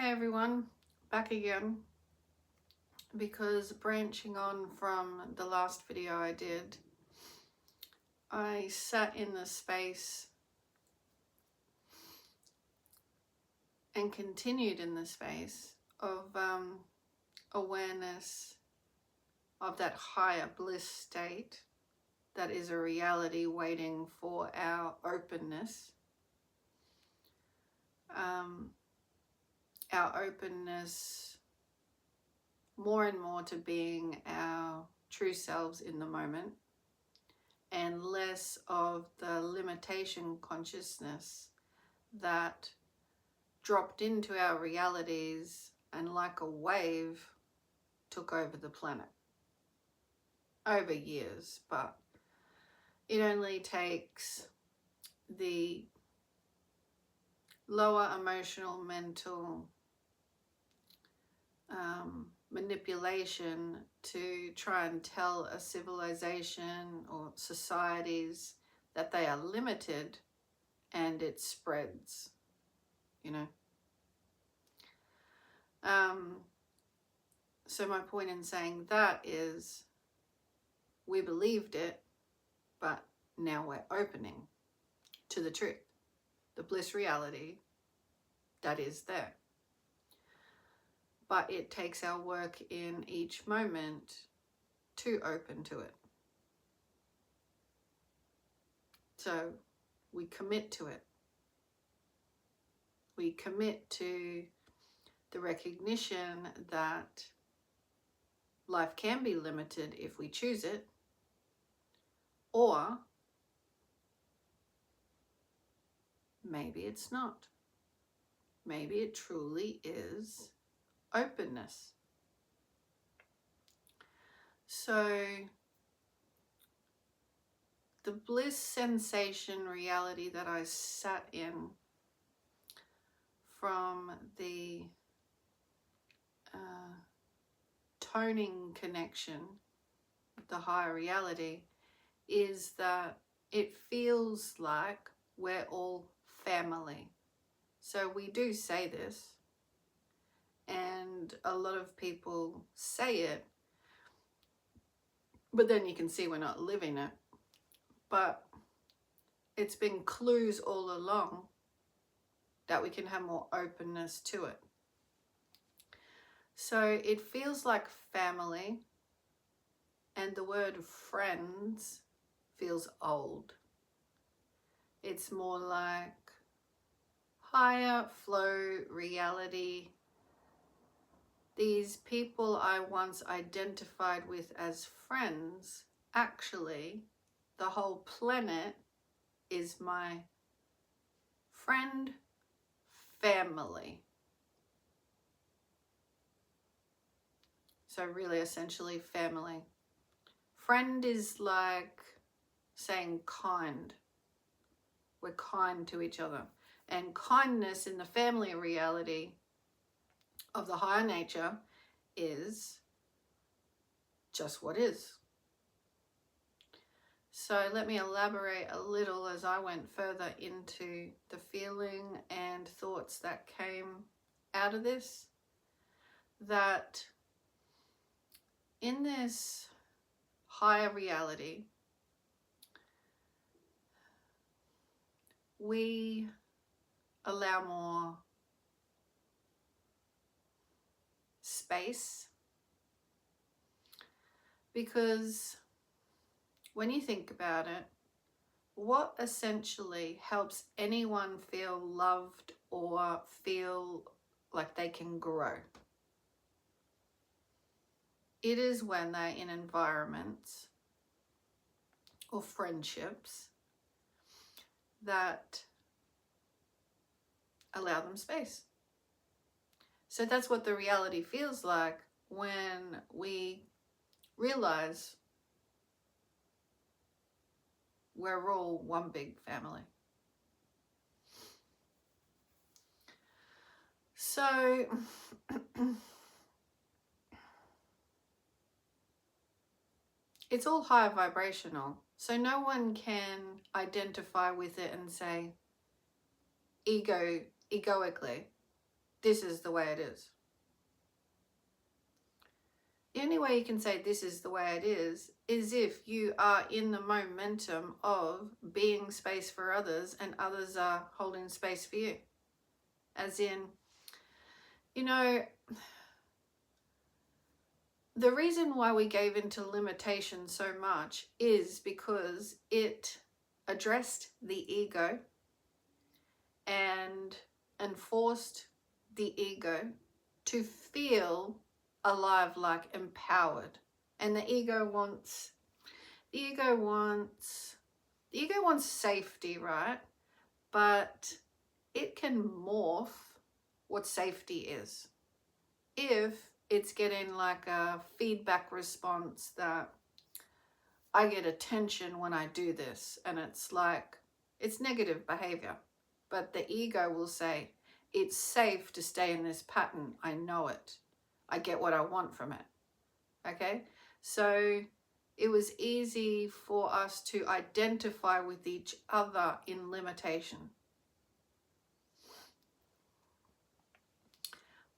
Hey everyone, back again, because branching on from the last video I did, I sat in the space and continued in the space of awareness of that higher bliss state that is a reality waiting for our openness. Our openness more and more to being our true selves in the moment, and less of the limitation consciousness that dropped into our realities and like a wave took over the planet over years. But it only takes the lower emotional, mental manipulation to try and tell a civilization or societies that they are limited, and it spreads, you know. So my point in saying that is we believed it, but now we're opening to the truth, the bliss reality that is there. But it takes our work in each moment to open to it. So we commit to it. We commit to the recognition that life can be limited if we choose it, or maybe it's not. Maybe it truly is openness. So the bliss sensation reality that I sat in from the toning connection with the higher reality is that it feels like we're all family. So we do say this, and a lot of people say it, but then you can see we're not living it. But it's been clues all along that we can have more openness to it. So it feels like family, and the word friends feels old. It's more like higher flow reality. These people I once identified with as friends, actually, the whole planet is my friend family. So really, essentially, family. Friend is like saying kind. We're kind to each other. And kindness in the family reality of the higher nature is just what is. So let me elaborate a little as I went further into the feeling and thoughts that came out of this. That in this higher reality, we allow more space, because when you think about it, what essentially helps anyone feel loved or feel like they can grow? It is when they're in environments or friendships that allow them space. So that's what the reality feels like when we realize we're all one big family. So it's all high vibrational. So no one can identify with it and say egoically, this is the way it is. The only way you can say this is the way it is if you are in the momentum of being space for others and others are holding space for you. As in, you know, the reason why we gave into limitation so much is because it addressed the ego and forced the ego to feel alive, like empowered. And the ego wants safety, right? But it can morph what safety is if it's getting like a feedback response that I get attention when I do this, and it's like, it's negative behavior. But the ego will say, it's safe to stay in this pattern. I know it. I get what I want from it. Okay? So it was easy for us to identify with each other in limitation.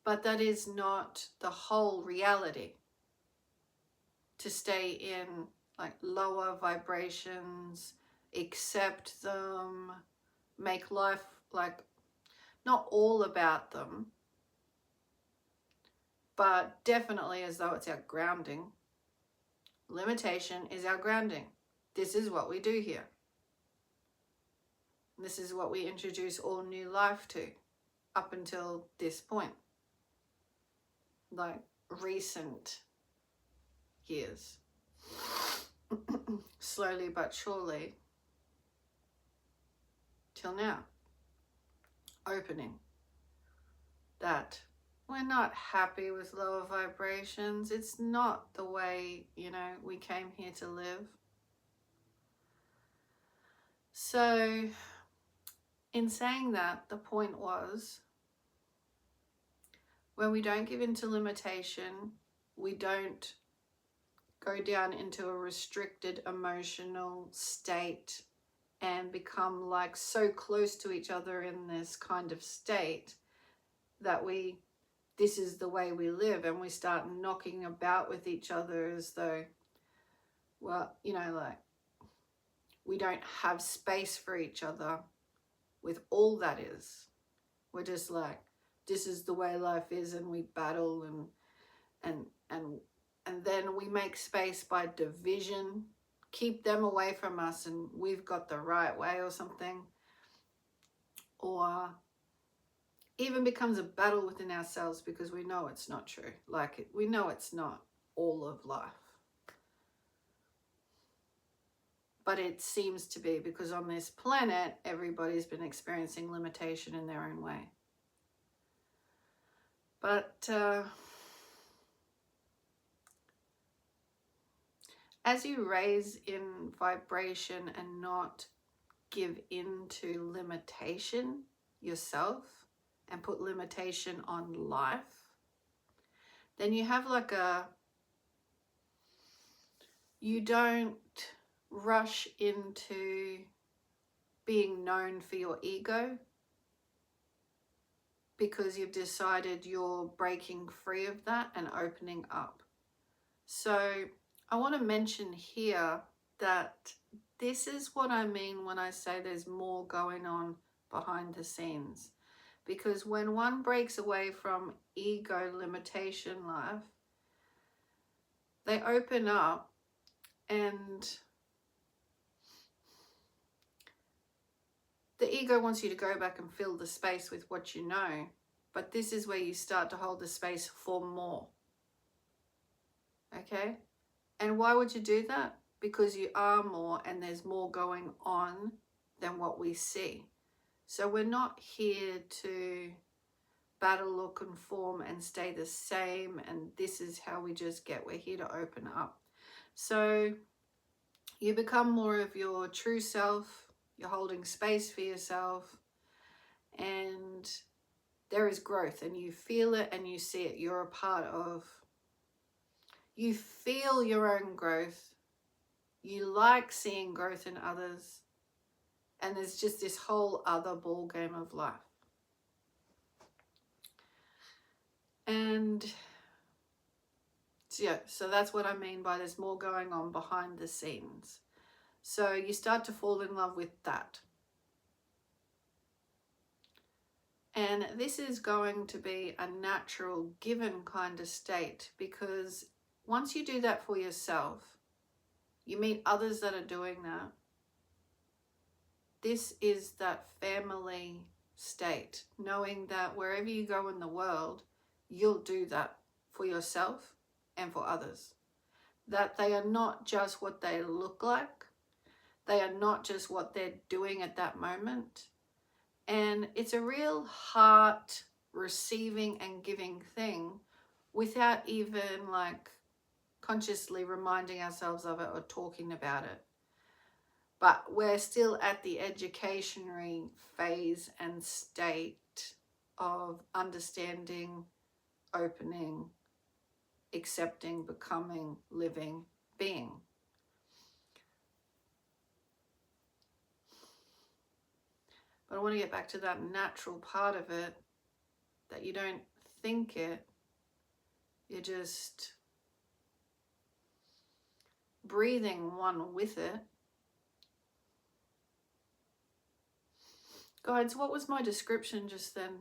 But that is not the whole reality. To stay in like lower vibrations, accept them, make life like not all about them, but definitely as though it's our grounding. Limitation is our grounding. This is what we do here. This is what we introduce all new life to up until this point. Like recent years. Slowly but surely. Till now. Opening. That we're not happy with lower vibrations. It's not the way, we came here to live. So, in saying that, the point was, when we don't give into limitation, we don't go down into a restricted emotional state and become like so close to each other in this kind of state that this is the way we live, and we start knocking about with each other as though, well, like we don't have space for each other with all that is. We're just like, this is the way life is, and we battle and then we make space by division, keep them away from us and we've got the right way or something. Or even becomes a battle within ourselves because we know it's not true. Like, we know it's not all of life. But it seems to be, because on this planet, everybody's been experiencing limitation in their own way. But as you raise in vibration and not give into limitation yourself and put limitation on life, then you have like you don't rush into being known for your ego because you've decided you're breaking free of that and opening up. So I want to mention here that this is what I mean when I say there's more going on behind the scenes. Because when one breaks away from ego limitation life, they open up, and the ego wants you to go back and fill the space with what you know. But this is where you start to hold the space for more. Okay? And why would you do that? Because you are more, and there's more going on than what we see. So we're not here to battle or conform and stay the same, and this is how we just get. We're here to open up. So you become more of your true self. You're holding space for yourself, and there is growth, and you feel it and you see it. You're a part of. You feel your own growth. You like seeing growth in others. And there's just this whole other ball game of life. So that's what I mean by there's more going on behind the scenes. So you start to fall in love with that. And this is going to be a natural given kind of state, because once you do that for yourself, you meet others that are doing that. This is that family state, knowing that wherever you go in the world, you'll do that for yourself and for others. That they are not just what they look like. They are not just what they're doing at that moment. And it's a real heart receiving and giving thing without even like consciously reminding ourselves of it or talking about it. But we're still at the educationary phase and state of understanding, opening, accepting, becoming, living, being. But I want to get back to that natural part of it, that you don't think it, you're just breathing one with it. Guides, what was my description just then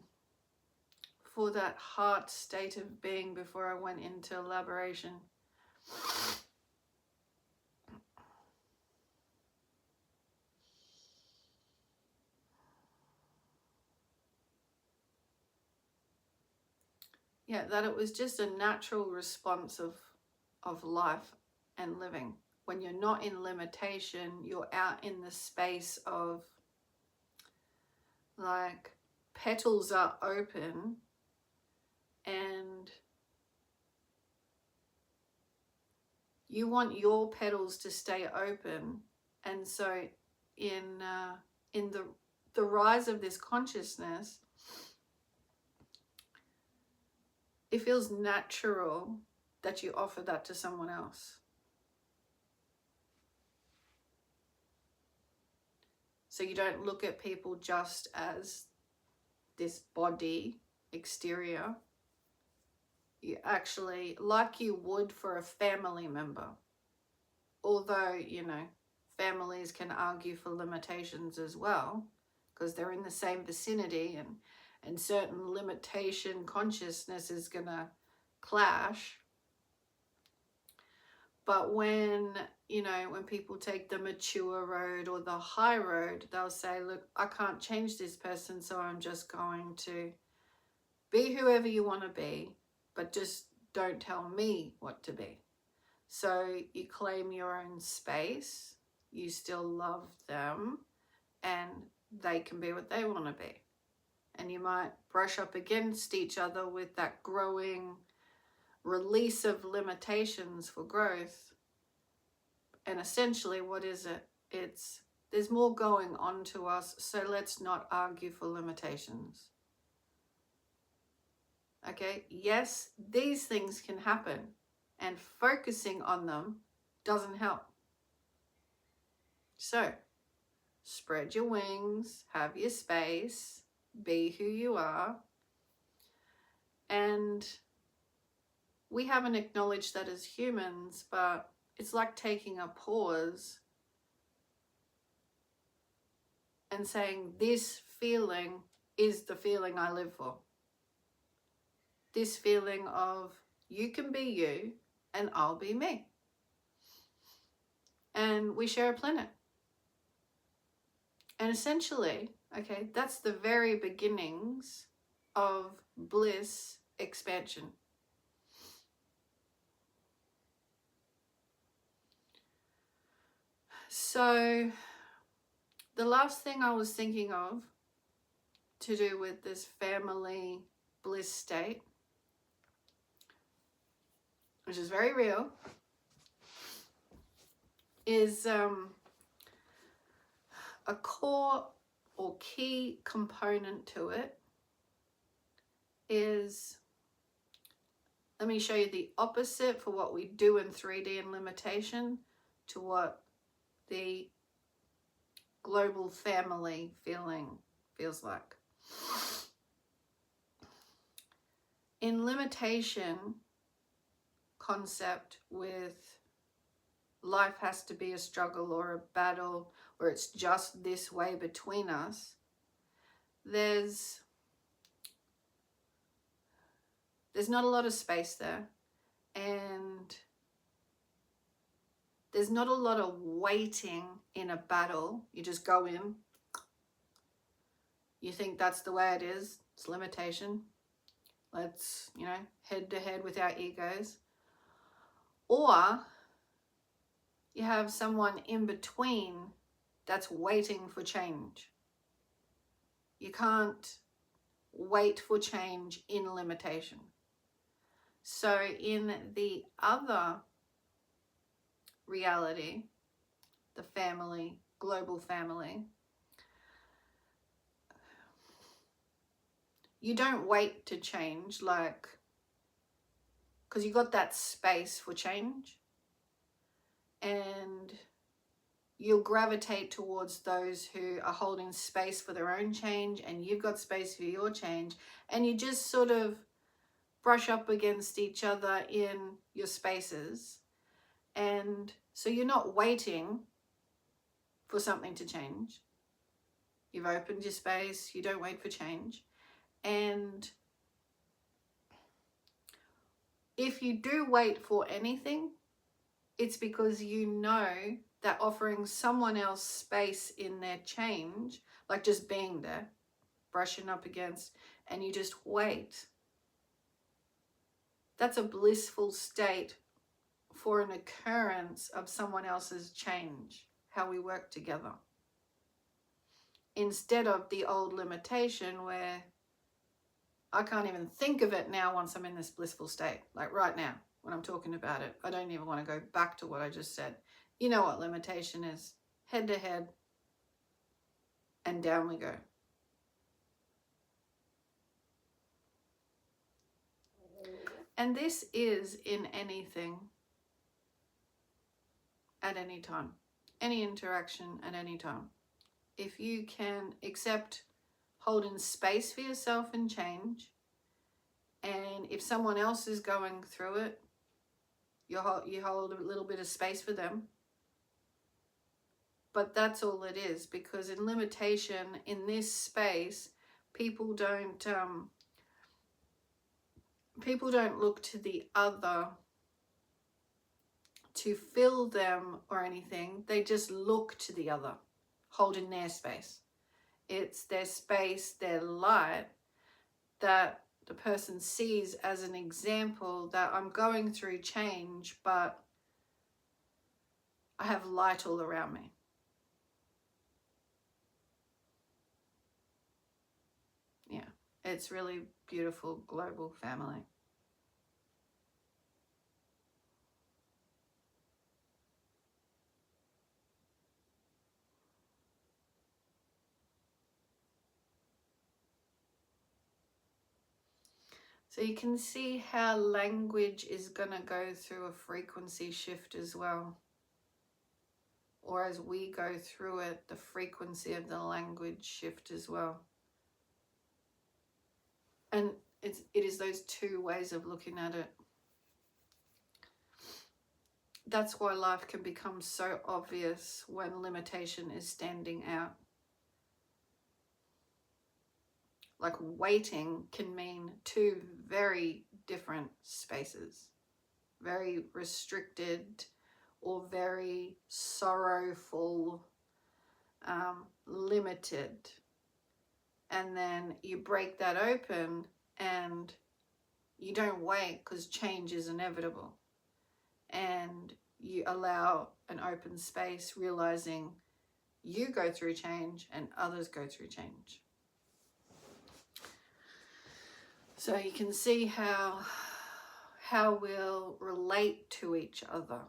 for that heart state of being before I went into elaboration? Yeah, that it was just a natural response of life and living. When you're not in limitation, you're out in the space of like petals are open and you want your petals to stay open. And so in the rise of this consciousness, it feels natural that you offer that to someone else. So you don't look at people just as this body exterior. You actually, like you would for a family member, although, you know, families can argue for limitations as well, because they're in the same vicinity, and certain limitation consciousness is going to clash. But when, you know, when people take the mature road or the high road, they'll say, look, I can't change this person, so I'm just going to be whoever you want to be, but just don't tell me what to be. So you claim your own space, you still love them, and they can be what they want to be. And you might brush up against each other with that growing release of limitations for growth. And essentially, what is it? It's there's more going on to us, so let's not argue for limitations. Okay, yes, these things can happen, and focusing on them doesn't help. So, spread your wings, have your space, be who you are. And we haven't acknowledged that as humans, but it's like taking a pause and saying, this feeling is the feeling I live for. This feeling of you can be you and I'll be me. And we share a planet. And essentially, okay, that's the very beginnings of bliss expansion. So the last thing I was thinking of to do with this family bliss state, which is very real, is a core or key component to it is, let me show you the opposite for what we do in 3D and limitation to what the global family feeling feels like. In limitation concept with life has to be a struggle or a battle, or it's just this way between us, there's not a lot of space there, and there's not a lot of waiting in a battle. You just go in, you think that's the way it is, it's limitation, let's, you know, head to head with our egos. Or you have someone in between that's waiting for change. You can't wait for change in limitation. So in the other reality, the family, global family, you don't wait to change, like, because you got that space for change, and you'll gravitate towards those who are holding space for their own change, and you've got space for your change, and you just sort of brush up against each other in your spaces. And so you're not waiting for something to change. You've opened your space, you don't wait for change. And if you do wait for anything, it's because you know that offering someone else space in their change, like just being there, brushing up against, and you just wait, that's a blissful state for an occurrence of someone else's change, how we work together. Instead of the old limitation where I can't even think of it now once I'm in this blissful state, like right now when I'm talking about it, I don't even want to go back to what I just said. You know what limitation is. Head to head, and down we go. And this is in anything, at any time, any interaction at any time. If you can accept holding space for yourself and change, and if someone else is going through it, you hold a little bit of space for them. But that's all it is, because in limitation, in this space, people don't look to the other to fill them or anything. They just look to the other, holding their space. It's their space, their light, that the person sees as an example that I'm going through change, but I have light all around me. Yeah, it's really beautiful global family. So you can see how language is going to go through a frequency shift as well. Or as we go through it, the frequency of the language shift as well. And it is those two ways of looking at it. That's why life can become so obvious when limitation is standing out. Like waiting can mean two very different spaces, very restricted or very sorrowful, limited. And then you break that open and you don't wait because change is inevitable. And you allow an open space, realizing you go through change and others go through change. So you can see how we'll relate to each other,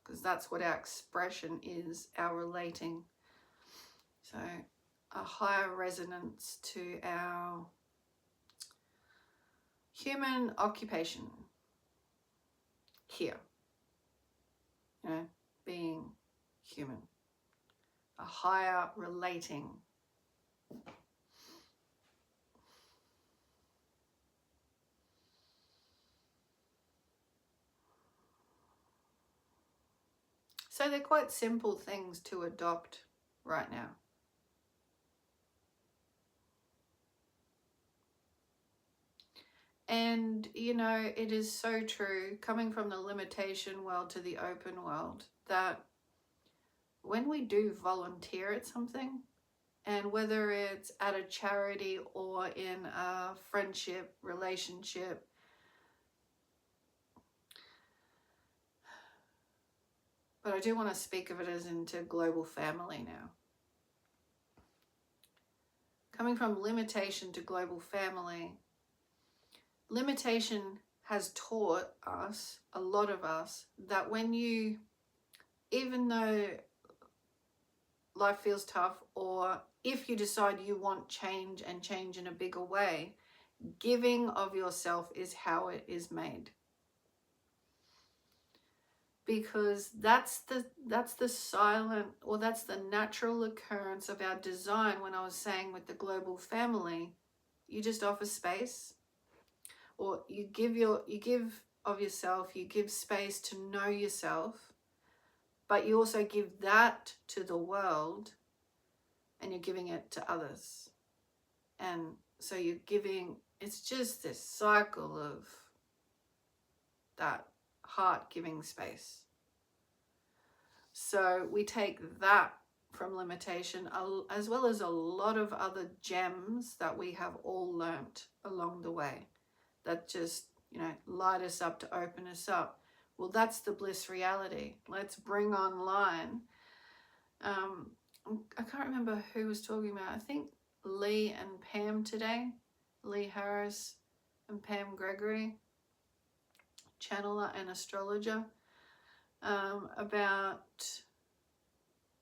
because that's what our expression is, our relating. So a higher resonance to our human occupation here, you know, being human, a higher relating. So they're quite simple things to adopt right now. And, you know, it is so true, coming from the limitation world to the open world, that when we do volunteer at something, and whether it's at a charity or in a friendship, relationship, but I do want to speak of it as into global family now. Coming from limitation to global family, limitation has taught us, a lot of us, that when you, even though life feels tough, or if you decide you want change and change in a bigger way, giving of yourself is how it is made. Because that's the silent, or that's the natural occurrence of our design. When I was saying with the global family, you just offer space, or you give of yourself, you give space to know yourself, but you also give that to the world, and you're giving it to others. And so you're giving, it's just this cycle of that heart giving space. So we take that from limitation, as well as a lot of other gems that we have all learnt along the way, that just, you know, light us up, to open us up. Well, that's the bliss reality. Let's bring online. I can't remember who was talking about. I think Lee and Pam today. Lee Harris and Pam Gregory, channeler and astrologer, about,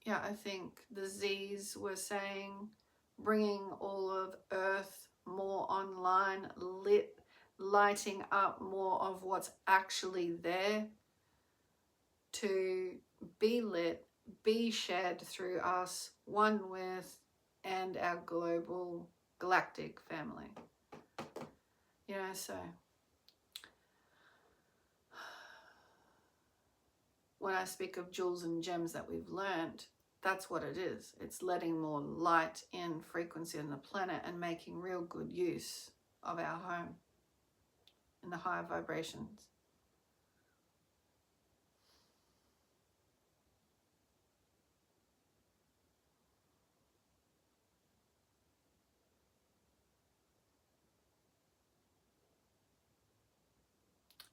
yeah, I think the Z's were saying, bringing all of Earth more online, lighting up more of what's actually there to be lit, be shared through us, one with, and our global galactic family. You know, so when I speak of jewels and gems that we've learned, that's what it is. It's letting more light in frequency on the planet and making real good use of our home in the higher vibrations.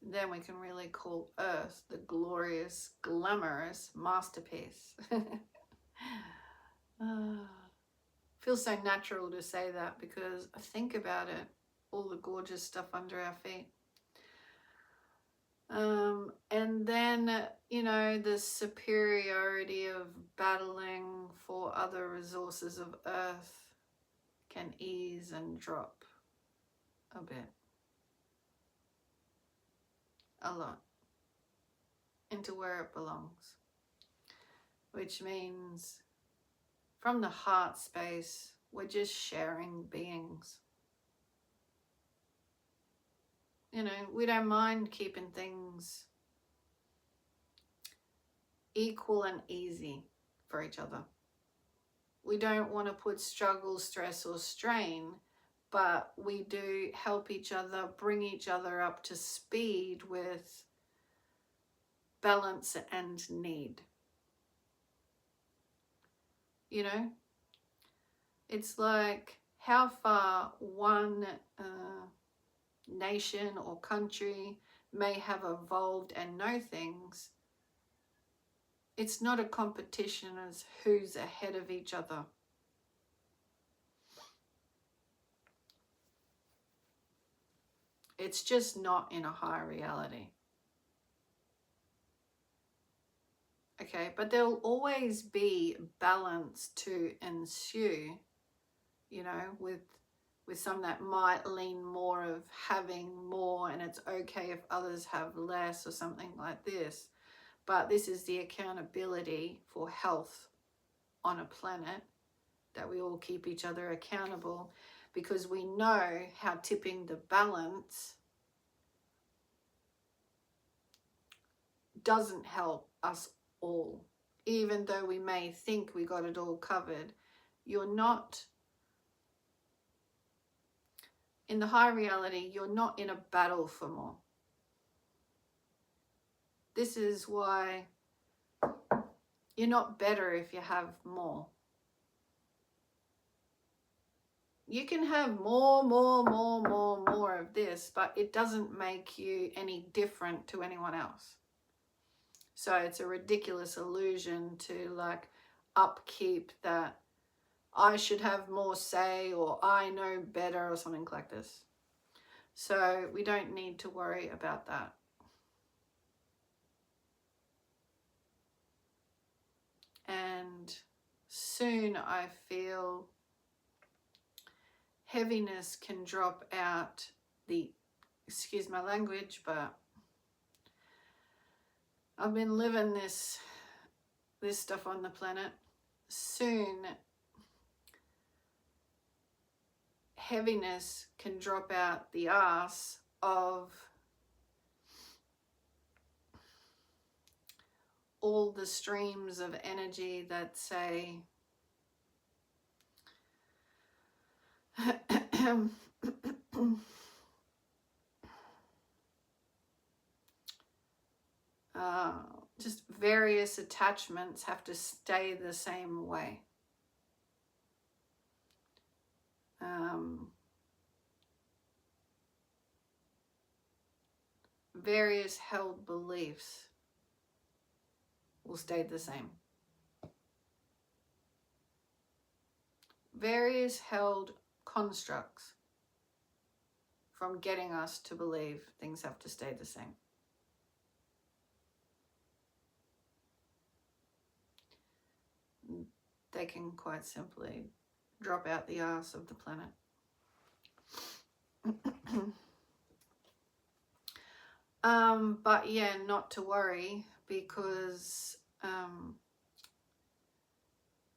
Then we can really call Earth the glorious, glamorous masterpiece. Feels so natural to say that, because think about it, all the gorgeous stuff under our feet. And then, you know, the superiority of battling for other resources of Earth can ease and drop a bit. A lot. Into where it belongs. Which means from the heart space, we're just sharing beings. You know, we don't mind keeping things equal and easy for each other. We don't want to put struggle, stress, or strain, but we do help each other, bring each other up to speed with balance and need. You know, it's like how far one nation or country may have evolved and know things. It's not a competition as who's ahead of each other. It's just not in a higher reality. Okay, but there'll always be balance to ensue, you know, with some that might lean more of having more, and it's okay if others have less or something like this. But this is the accountability for health on a planet, that we all keep each other accountable, because we know how tipping the balance doesn't help us all. even though we may think we got it all covered, you're not, in the high reality, you're not in a battle for more. This is why you're not better if you have more. You can have more of this, but it doesn't make you any different to anyone else. So it's a ridiculous illusion to like upkeep that I should have more say or I know better or something like this. So we don't need to worry about that. And soon I feel heaviness can drop out the, excuse my language, but I've been living this stuff on the planet. Soon heaviness can drop out the ass of all the streams of energy that say just various attachments have to stay the same way. Various held beliefs will stay the same. Various held constructs from getting us to believe things have to stay the same. They can quite simply drop out the arse of the planet. But yeah, not to worry, because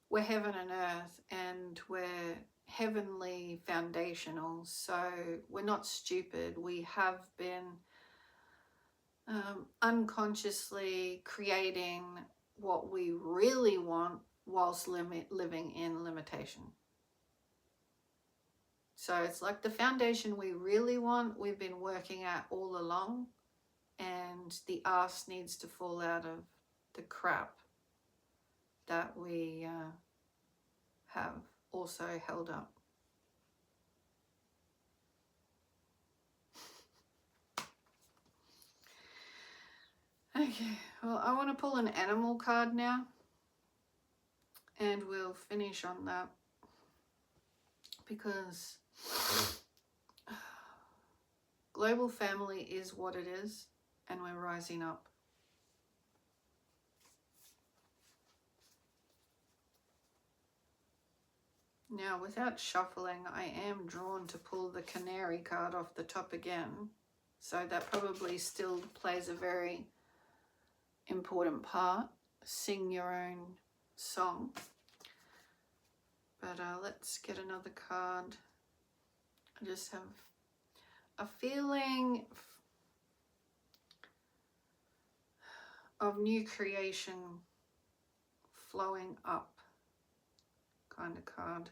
we're heaven and earth, and we're heavenly foundational, so we're not stupid. We have been unconsciously creating what we really want whilst living in limitation. So it's like the foundation we really want, we've been working at all along, and the arse needs to fall out of the crap that we have also held up. Okay, well, I want to pull an animal card now, and we'll finish on that, because global family is what it is, and we're rising up. Now, without shuffling, I am drawn to pull the canary card off the top again, so that probably still plays a very important part. Sing your own song. But let's get another card. I just have a feeling of new creation flowing up kind of card.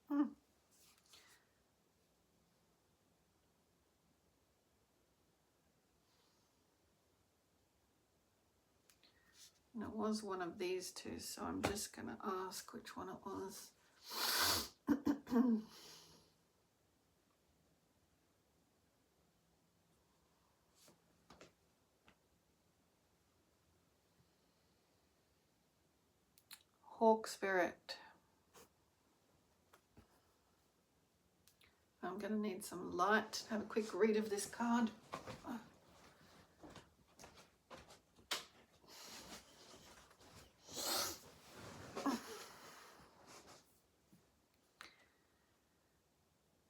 And it was one of these two, so I'm just going to ask which one it was. Hawk Spirit. I'm going to need some light. Have a quick read of this card.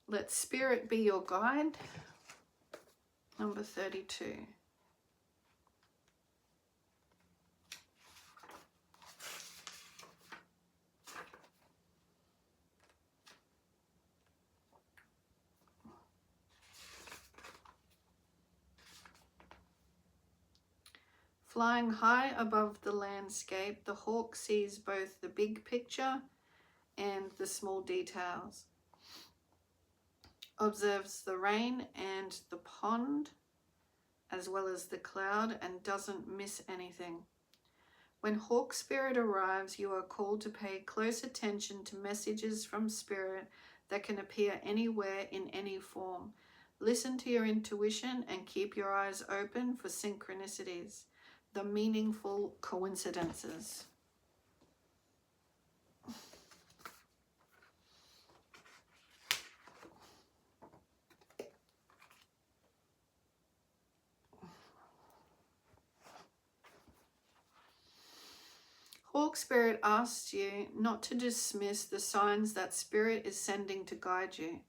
Let Spirit be your guide. Number 32. Flying high above the landscape, the hawk sees both the big picture and the small details, observes the rain and the pond, as well as the cloud, and doesn't miss anything. When Hawk Spirit arrives, you are called to pay close attention to messages from Spirit that can appear anywhere in any form. Listen to your intuition and keep your eyes open for synchronicities, the meaningful coincidences. Hawk Spirit asks you not to dismiss the signs that Spirit is sending to guide you.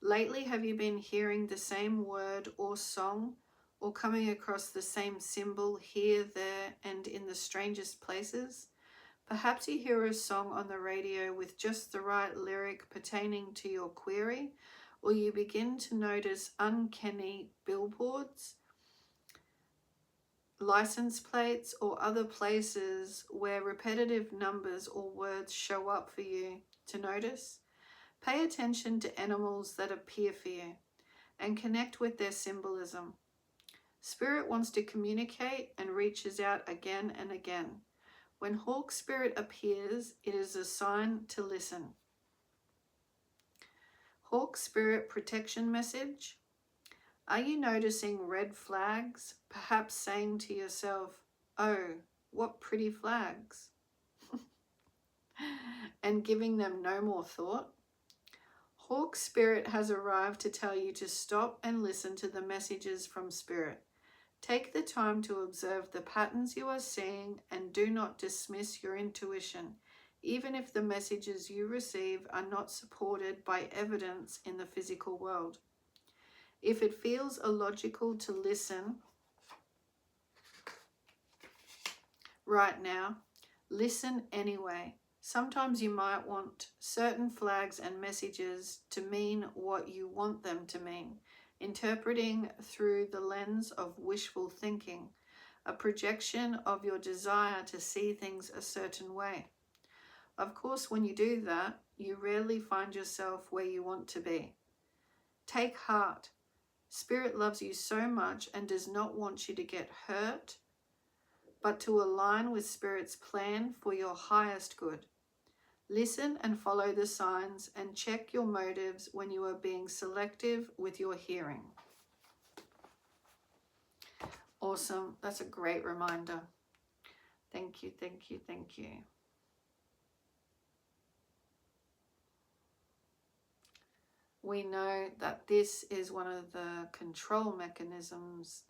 Lately, have you been hearing the same word or song, or coming across the same symbol here, there, and in the strangest places? Perhaps you hear a song on the radio with just the right lyric pertaining to your query, or you begin to notice uncanny billboards, license plates, or other places where repetitive numbers or words show up for you to notice. Pay attention to animals that appear for you and connect with their symbolism. Spirit wants to communicate and reaches out again and again. When Hawk Spirit appears, it is a sign to listen. Hawk Spirit protection message. Are you noticing red flags, perhaps saying to yourself, "Oh, what pretty flags," and giving them no more thought? Hawk Spirit has arrived to tell you to stop and listen to the messages from Spirit. Take the time to observe the patterns you are seeing and do not dismiss your intuition, even if the messages you receive are not supported by evidence in the physical world. If it feels illogical to listen right now, listen anyway. Sometimes you might want certain flags and messages to mean what you want them to mean, interpreting through the lens of wishful thinking, a projection of your desire to see things a certain way. Of course, when you do that, you rarely find yourself where you want to be. Take heart. Spirit loves you so much and does not want you to get hurt, but to align with Spirit's plan for your highest good. Listen and follow the signs and check your motives when you are being selective with your hearing. Awesome. That's a great reminder. Thank you, thank you, thank you. We know that this is one of the control mechanisms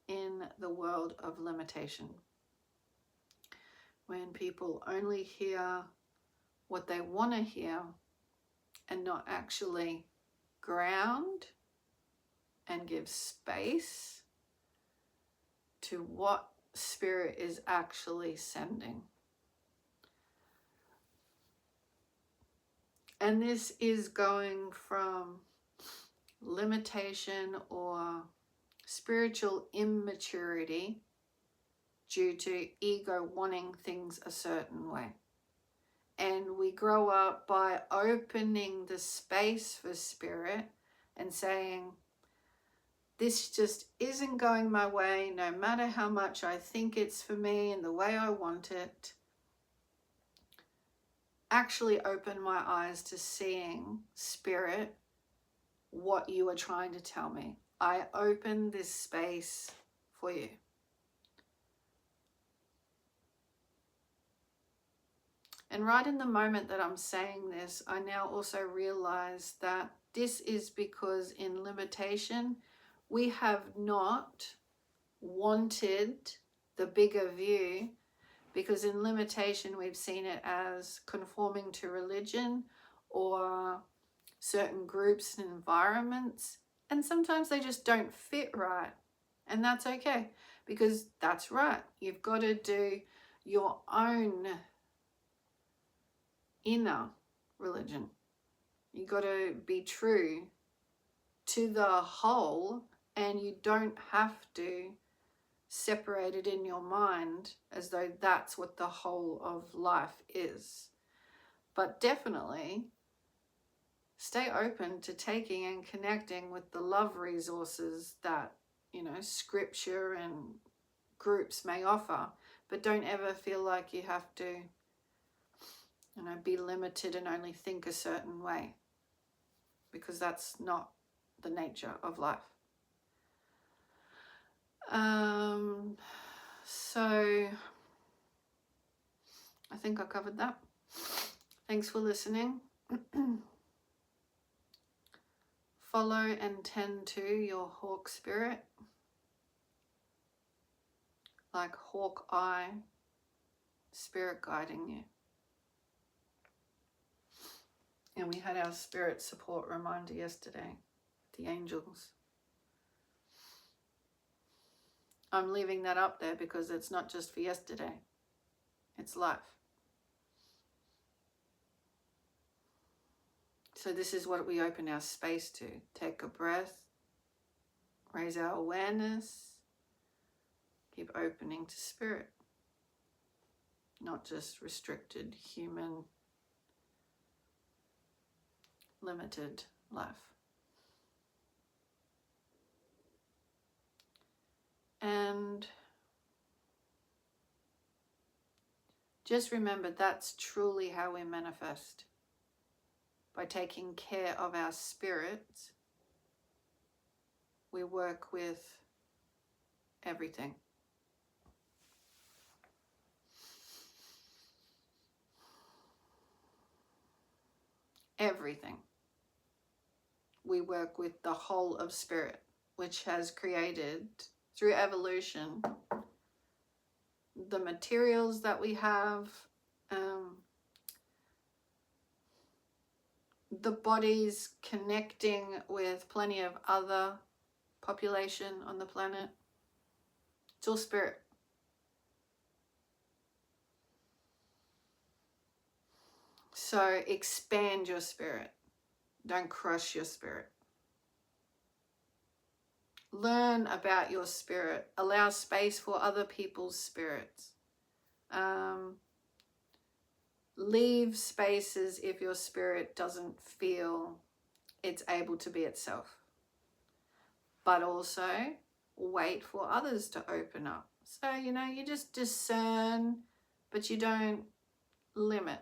in the world of limitation. When people only hear what they want to hear and not actually ground and give space to what Spirit is actually sending. And this is going from limitation or spiritual immaturity due to ego wanting things a certain way. And we grow up by opening the space for Spirit and saying, this just isn't going my way, no matter how much I think it's for me and the way I want it. Actually open my eyes to seeing, Spirit, what you are trying to tell me. I open this space for you. And right in the moment that I'm saying this, I now also realize that this is because in limitation, we have not wanted the bigger view, because in limitation, we've seen it as conforming to religion or certain groups and environments. And sometimes they just don't fit right. And that's okay, because that's right. You've got to do your own inner religion. You got to be true to the whole, and you don't have to separated in your mind as though that's what the whole of life is. But definitely stay open to taking and connecting with the love resources that, you know, scripture and groups may offer, but don't ever feel like you have to, you know, be limited and only think a certain way, because that's not the nature of life. So I think I covered that. Thanks for listening. Follow and tend to your hawk spirit, like Hawkeye spirit guiding you. And we had our spirit support reminder yesterday, the angels. I'm leaving that up there because it's not just for yesterday, it's life. So this is what we open our space to. Take a breath, raise our awareness, keep opening to spirit, not just restricted human limited life. And just remember, that's truly how we manifest. By taking care of our spirits, we work with everything. Everything. We work with the whole of spirit, which has created, through evolution, the materials that we have, the bodies connecting with plenty of other population on the planet. It's all spirit. So expand your spirit. Don't crush your spirit. Learn about your spirit. Allow space for other people's spirits. Leave spaces if your spirit doesn't feel it's able to be itself. But also wait for others to open up. So, you know, you just discern, but you don't limit.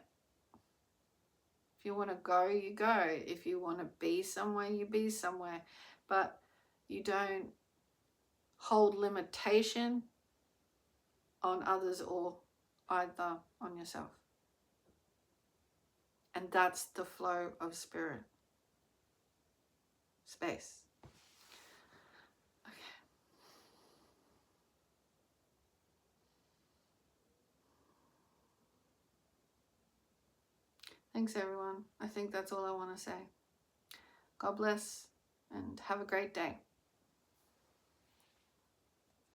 If you want to go, you go. If you want to be somewhere, you be somewhere. But you don't hold limitation on others or either on yourself. And that's the flow of spirit. Space. Okay. Thanks, everyone. I think that's all I want to say. God bless and have a great day.